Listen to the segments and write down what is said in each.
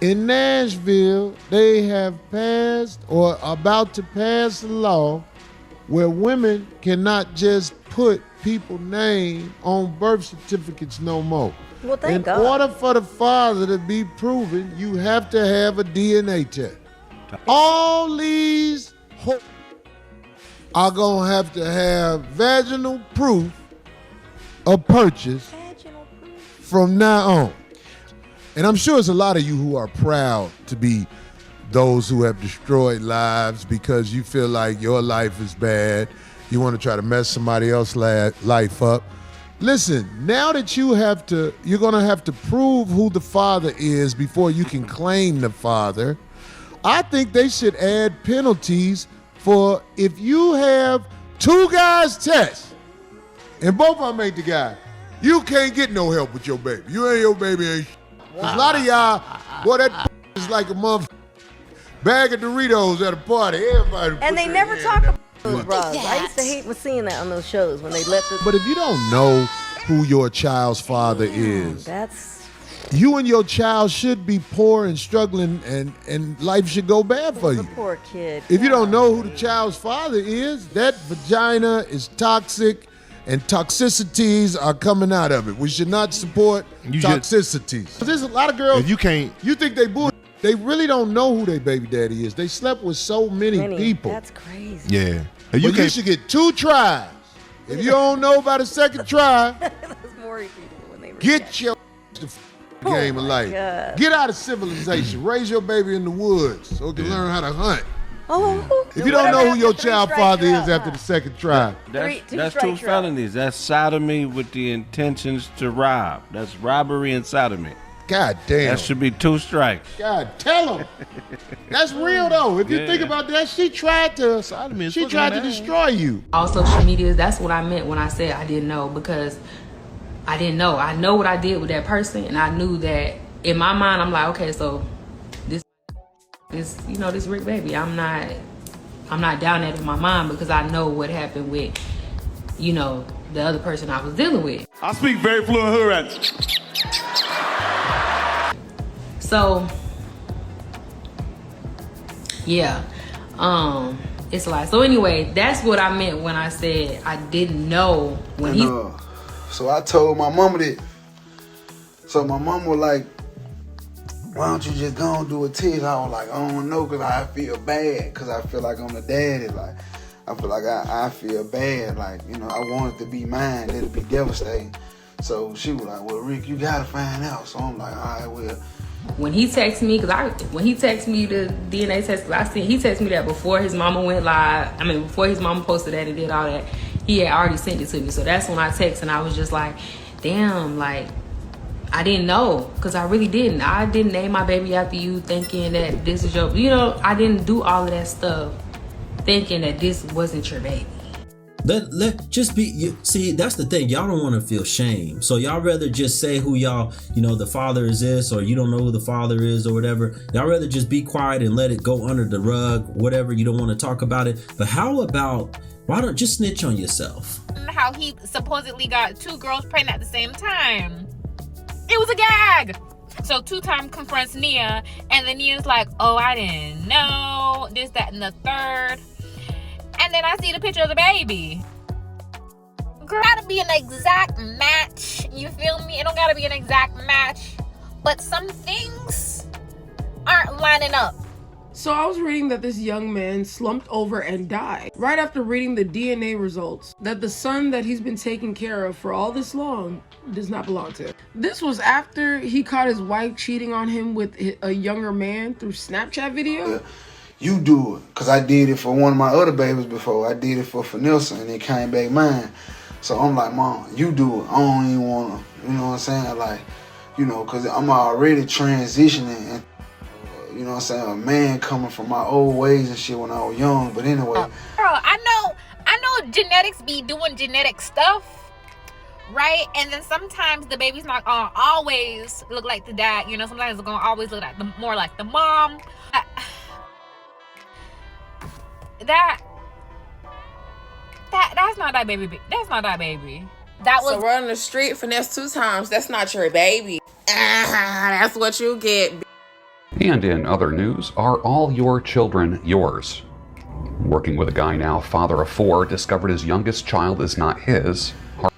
In Nashville, they have passed or about to pass a law where women cannot just put people's name on birth certificates no more. Well, thank God. In order for the father to be proven, you have to have a DNA test. All these are going to have vaginal proof of purchase from now on. And I'm sure it's a lot of you who are proud to be those who have destroyed lives because you feel like your life is bad. You want to try to mess somebody else's life up. Listen, now that you're going to have to prove who the father is before you can claim the father. I think they should add penalties for if you have two guys test and both of them ain't the guy, you can't get no help with your baby. You ain't your baby ain't. A lot of y'all, boy, that is like a motherfucking bag of Doritos at a party. Everybody. And they never talk about those bras. I used to hate seeing that on those shows when they let the. But if you don't know who your child's father is, you and your child should be poor and struggling, and life should go bad for you. The poor kid. If you don't know who the child's father is, that vagina is toxic. And toxicities are coming out of it. We should not support toxicities. There's a lot of girls, you think they bull. They really don't know who their baby daddy is. They slept with so many people. That's crazy. Yeah. But you should get 2 tries. If you don't know by the second try, get your game of life. God. Get out of civilization. Raise your baby in the woods so it can learn how to hunt. If you don't know who your child father is after the second try. That's 2 felonies. That's sodomy with the intentions to rob. That's robbery and sodomy. God damn. That should be 2 strikes. God, tell him. That's real though. If you think about that, she tried to destroy you. All social media, that's what I meant when I said I didn't know, because I didn't know. I know what I did with that person, and I knew that in my mind, I'm like, okay, so this Rick baby, I'm not down that in my mind, because I know what happened with, the other person I was dealing with. I speak very fluent hood right. So yeah, it's a lot. So anyway, that's what I meant when I said I didn't know when So I told my mama that. So my mama was like, why don't you just go and do a test? I was like, I don't know, because I feel bad, because I feel like I'm the daddy. Like, I feel like I feel bad. Like, I want it to be mine. It'll be devastating. So she was like, well, Rick, you got to find out. So I'm like, all right, well. When he texted me, when he texted me the DNA test, he texted me that before his mama went live. I mean, before his mama posted that and did all that, he had already sent it to me. So that's when I texted, and I was just like, damn, like, I didn't know, because I really didn't. I didn't name my baby after you thinking that this is your, I didn't do all of that stuff thinking that this wasn't your baby. Let just be, see, that's the thing. Y'all don't want to feel shame. So y'all rather just say who y'all, the father is this, or you don't know who the father is or whatever. Y'all rather just be quiet and let it go under the rug, whatever. You don't want to talk about it. But how about, why don't just snitch on yourself? How he supposedly got 2 girls pregnant at the same time. It was a gag. So 2-time confronts Nia, and then Nia's like, oh, I didn't know, this, that, and the third. And then I see the picture of the baby. Girl, gotta be an exact match. You feel me? It don't gotta be an exact match. But some things aren't lining up. So I was reading that this young man slumped over and died right after reading the DNA results that the son that he's been taking care of for all this long does not belong to him. This was after he caught his wife cheating on him with a younger man through Snapchat video. You do it, because I did it for one of my other babies before. I did it for Fanilsa, and it came back mine. So I'm like, Mom, you do it. I don't even want to, you know what I'm saying? Like, because I'm already transitioning, and you know what I'm saying, a man coming from my old ways and shit when I was young. But anyway. Girl, I know genetics be doing genetic stuff, right? And then sometimes the baby's not gonna always look like the dad, sometimes it's gonna always look like more like the mom. That's not that baby. That's not that baby. That was. So run the street finesse 2 times. That's not your baby. That's what you get. And in other news, are all your children yours? Working with a guy now, father of 4, discovered his youngest child is not his.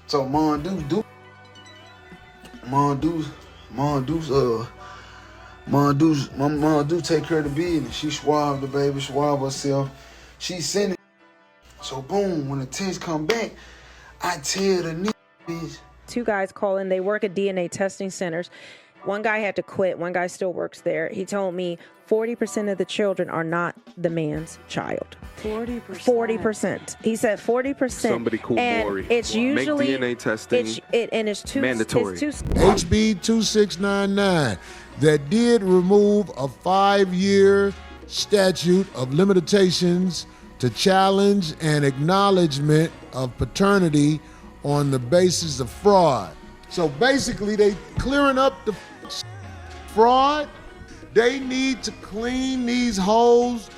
So Mom do take care of the business. She swab the baby, swab herself. She send it. So boom, when the test come back, I tell the niggas. 2 guys call in. They work at DNA testing centers. One guy had to quit. One guy still works there. He told me 40% of the children are not the man's child. 40%. 40%. He said 40%. Somebody cool, Maury. It's usually make DNA testing it's mandatory. HB 2699 that did remove a 5-year statute of limitations to challenge and acknowledgement of paternity on the basis of fraud. So basically, they clearing up the fraud. They need to clean these hoes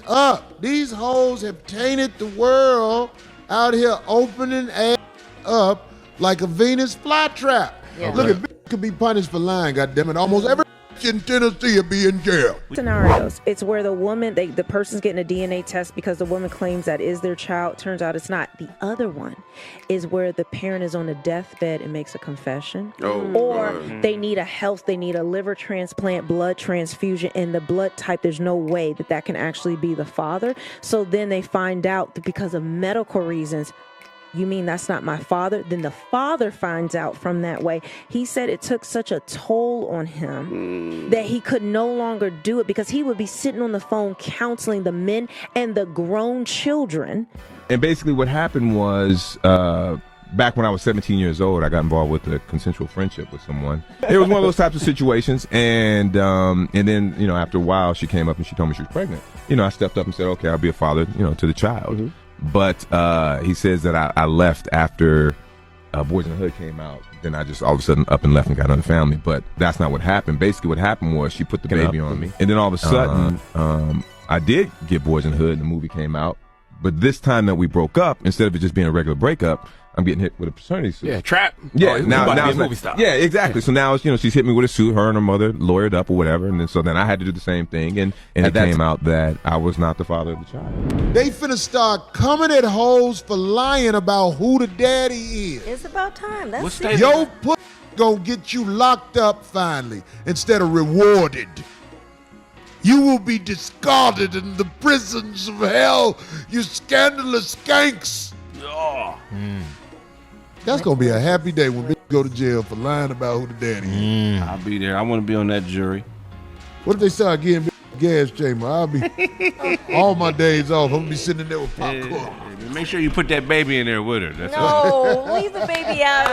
up. These hoes have tainted the world out here, opening ass up like a Venus flytrap. Yeah. Look, at could be punished for lying. Goddammit, almost every in Tennessee will be in jail. Scenarios. It's where the woman, the person's getting a DNA test because the woman claims that is their child. Turns out it's not. The other one is where the parent is on a deathbed and makes a confession. Or they need they need a liver transplant, blood transfusion, and the blood type, there's no way that can actually be the father. So then they find out that because of medical reasons, you mean that's not my father? Then the father finds out from that way. He said it took such a toll on him that he could no longer do it because he would be sitting on the phone counseling the men and the grown children. And basically what happened was, back when I was 17 years old, I got involved with a consensual friendship with someone. It was one of those types of situations. And then, after a while, she came up and she told me she was pregnant. I stepped up and said, okay, I'll be a father, to the child. But he says that I left after Boys in the Hood came out. Then I just all of a sudden up and left and got another family. But that's not what happened. Basically what happened was she put the baby on me. And then all of a sudden, I did get Boys in the Hood and the movie came out. But this time that we broke up, instead of it just being a regular breakup, I'm getting hit with a paternity suit. Yeah, trap. Yeah, now it's it's movie style. Yeah, exactly. So now it's she's hit me with a suit. Her and her mother lawyered up or whatever, and then I had to do the same thing, and it came out that I was not the father of the child. They finna start coming at hoes for lying about who the daddy is. It's about time. That's it. Your pussy gonna get you locked up finally instead of rewarded. You will be discarded in the prisons of hell, you scandalous skanks. That's gonna be a happy day when bitch go to jail for lying about who the daddy is. I'll be there. I want to be on that jury. What if they start getting gas chamber? I'll be all my days off. I'm gonna be sitting there with popcorn. Make sure you put that baby in there with her. That's No, leave the baby out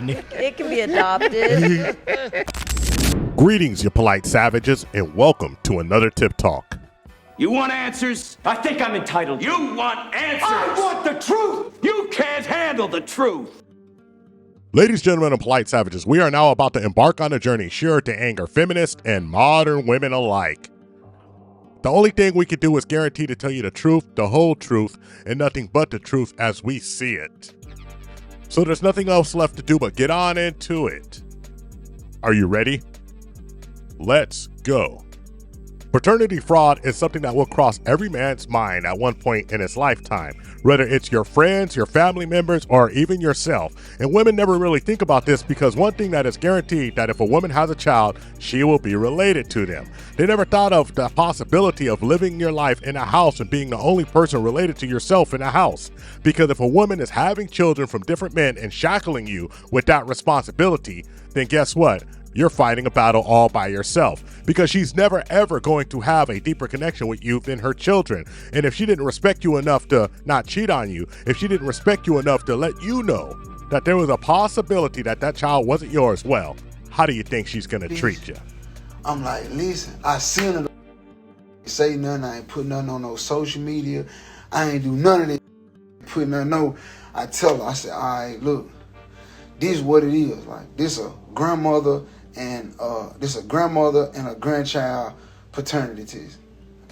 of it. It can be adopted. Greetings, you polite savages, and welcome to another Tip Talk. You want answers? I think I'm entitled. You want answers? I want the truth. You can't handle the truth. Ladies, gentlemen, and polite savages, we are now about to embark on a journey sure to anger feminists and modern women alike. The only thing we can do is guarantee to tell you the truth, the whole truth, and nothing but the truth as we see it. So there's nothing else left to do but get on into it. Are you ready? Let's go. Paternity fraud is something that will cross every man's mind at one point in his lifetime, whether it's your friends, your family members, or even yourself. And women never really think about this because one thing that is guaranteed that if a woman has a child, she will be related to them. They never thought of the possibility of living your life in a house and being the only person related to yourself in a house. Because if a woman is having children from different men and shackling you with that responsibility, then guess what? You're fighting a battle all by yourself because she's never ever going to have a deeper connection with you than her children. And if she didn't respect you enough to not cheat on you, if she didn't respect you enough to let you know that there was a possibility that that child wasn't yours, well, how do you think she's going to treat you? I'm like, listen, I seen her say nothing. I ain't put nothing on no social media. I ain't do none of that. Put nothing, no. I tell her, I said, all right, look, this is what it is. Like, this a grandmother and a grandchild paternity test,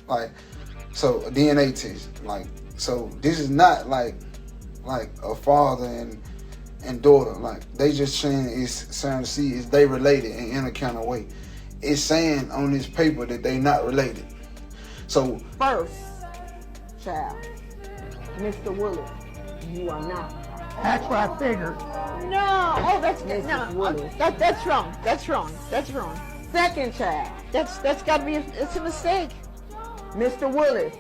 like, so a DNA test, like, so this is not like a father and daughter, like they just saying to see is they related in a kind of way. it's saying on this paper that they not related. So First child, Mr. Willis, you are not. That's what I figured. No. Oh, that's no. That's wrong. That's wrong. That's wrong. Second child. That's got to be. It's a mistake. Mr. Willis,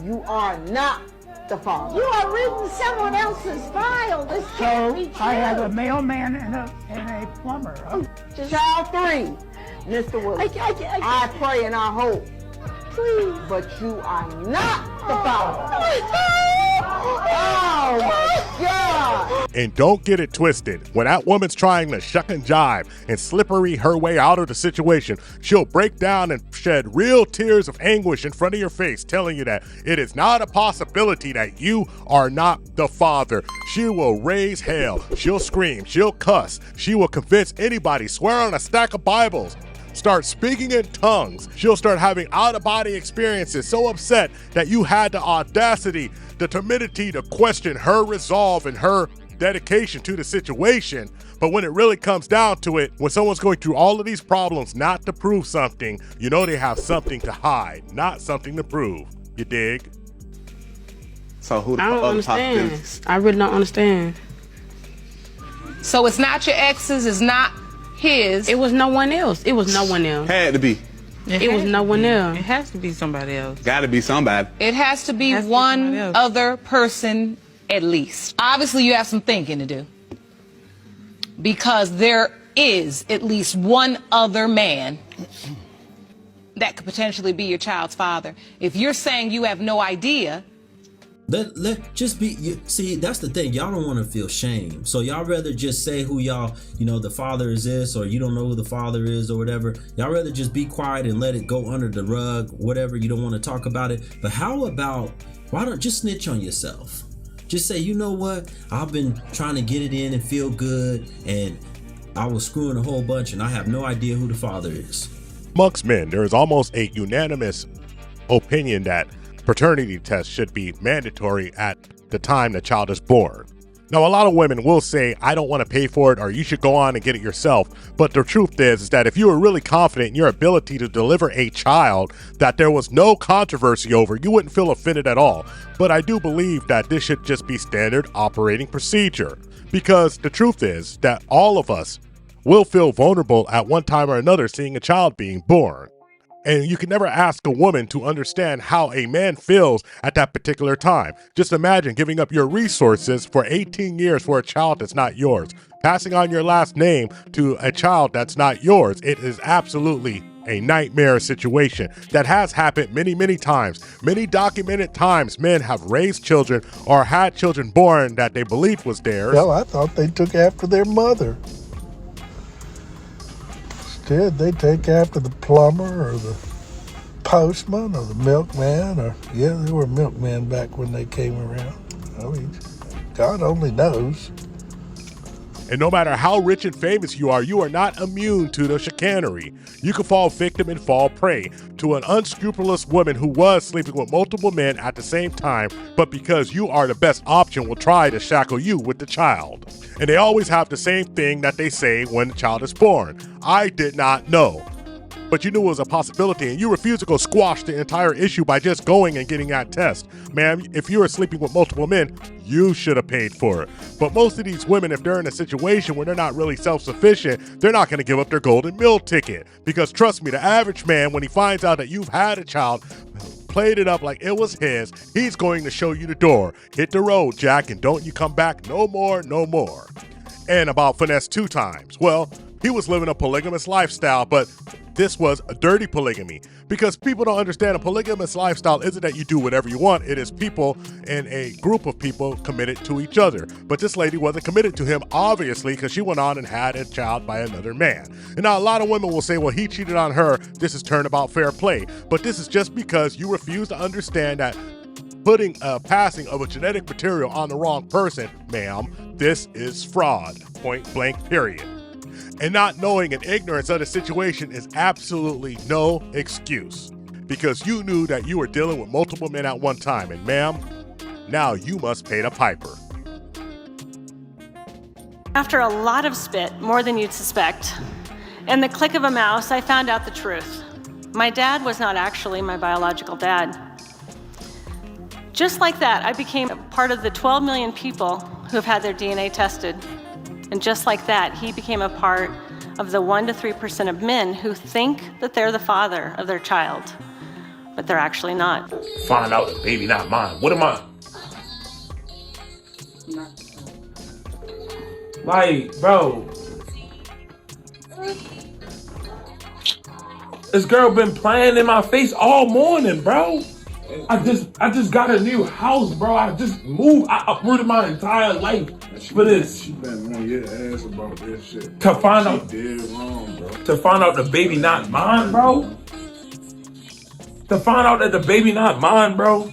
you are not the father. You are reading someone else's file. This can't be true. I have a mailman and a plumber. Huh? Child 3, Mr. Willis. I pray and I hope. Please, but you are not the father. Oh my God! And don't get it twisted. When that woman's trying to shuck and jive and slippery her way out of the situation, she'll break down and shed real tears of anguish in front of your face, telling you that it is not a possibility that you are not the father. She will raise hell. She'll scream. She'll cuss. She will convince anybody, swear on a stack of Bibles, start speaking in tongues. She'll start having out-of-body experiences, so upset that you had the audacity, the timidity to question her resolve and her dedication to the situation. But when it really comes down to it, when someone's going through all of these problems not to prove something, you know they have something to hide, not something to prove. You dig? So who the I don't other understand. possibilities? I really don't understand. So it's not your ex's, it's not his. It was no one else. It was no one else. Had to be. It was no one else. It has to be somebody else. Got to be somebody. It has to be one other person at least. Obviously, you have some thinking to do. Because there is at least one other man that could potentially be your child's father. If you're saying you have no idea, Let just be, see, that's the thing. Y'all don't want to feel shame. So y'all rather just say who y'all, the father is this, or you don't know who the father is or whatever. Y'all rather just be quiet and let it go under the rug, whatever. You don't want to talk about it. But how about, why don't just snitch on yourself? Just say, you know what? I've been trying to get it in and feel good, and I was screwing a whole bunch, and I have no idea who the father is. Amongst men, there is almost a unanimous opinion that paternity tests should be mandatory at the time the child is born. Now, a lot of women will say, I don't want to pay for it, or you should go on and get it yourself. But the truth is that if you are really confident in your ability to deliver a child that there was no controversy over, you wouldn't feel offended at all. But I do believe that this should just be standard operating procedure, because the truth is that all of us will feel vulnerable at one time or another seeing a child being born. And you can never ask a woman to understand how a man feels at that particular time. Just imagine giving up your resources for 18 years for a child that's not yours. Passing on your last name to a child that's not yours. It is absolutely a nightmare situation that has happened many, many times. Many documented times men have raised children or had children born that they believed was theirs. Well, I thought they took after their mother. Instead, they take after the plumber or the postman or the milkman, or they were milkmen back when they came around. I mean, God only knows. And no matter how rich and famous you are not immune to the chicanery. You can fall victim and fall prey to an unscrupulous woman who was sleeping with multiple men at the same time, but because you are the best option will try to shackle you with the child. And they always have the same thing that they say when the child is born. I did not know. But you knew it was a possibility, and you refused to go squash the entire issue by just going and getting that test. Ma'am, if you were sleeping with multiple men, you should have paid for it. But most of these women, if they're in a situation where they're not really self-sufficient, they're not going to give up their golden meal ticket. Because trust me, the average man, when he finds out that you've had a child, played it up like it was his, he's going to show you the door. Hit the road, Jack, and don't you come back no more, no more. And about finesse 2 times. Well, he was living a polygamous lifestyle, but this was a dirty polygamy, because people don't understand a polygamous lifestyle isn't that you do whatever you want. It is people and a group of people committed to each other. But this lady wasn't committed to him, obviously, because she went on and had a child by another man. And now a lot of women will say, well, he cheated on her. This is turnabout fair play. But this is just because you refuse to understand that putting a passing of a genetic material on the wrong person, ma'am, this is fraud, point blank, period. And not knowing and ignorance of the situation is absolutely no excuse, because you knew that you were dealing with multiple men at one time, and ma'am, now you must pay the piper. After a lot of spit, more than you'd suspect, In the click of a mouse, I found out the truth. My dad was not actually my biological dad. Just like that, I became a part of the 12 million people who have had their DNA tested. And just like that, he became a part of the 1% to 3% of men who think that they're the father of their child, but they're actually not. Find out the baby not mine. What am I? Like, bro. This girl been playing in my face all morning, bro. I just got a new house, bro. I just moved. I uprooted my entire life for this. She been on your ass about this shit. To find out, did wrong, bro. To find out the baby not mine, bro. To find out that the baby not mine, bro.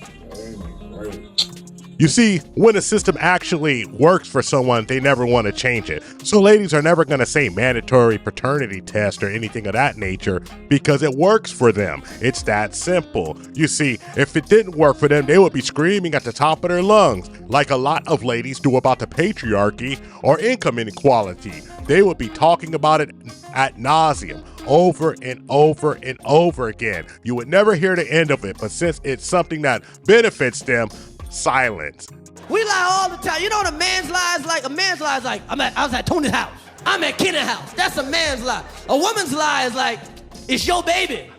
You see, when a system actually works for someone, they never want to change it. So ladies are never going to say mandatory paternity test or anything of that nature because it works for them. It's that simple. You see, if it didn't work for them, they would be screaming at the top of their lungs, like a lot of ladies do about the patriarchy or income inequality. They would be talking about it ad nauseum, over and over and over again. You would never hear the end of it, but since it's something that benefits them, silence. We lie all the time. You know what a man's lie is like? A man's lie is like, I was at Tony's house. I'm at Kenny's house. That's a man's lie. A woman's lie is like, it's your baby.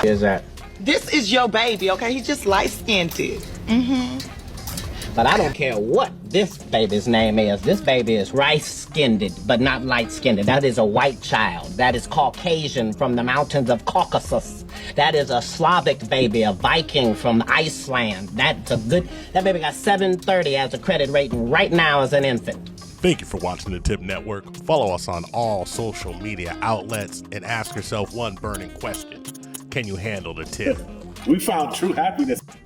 Is that? This is your baby, okay? He's just light-skinned. Mm-hmm. But I don't care what this baby's name is. This baby is rice-skinned, but not light-skinned. That is a white child. That is Caucasian from the mountains of Caucasus. That is a Slavic baby, a Viking from Iceland. That baby got 730 as a credit rating right now as an infant. Thank you for watching the TIP Network. Follow us on all social media outlets and ask yourself one burning question. Can you handle the tip? We found true happiness.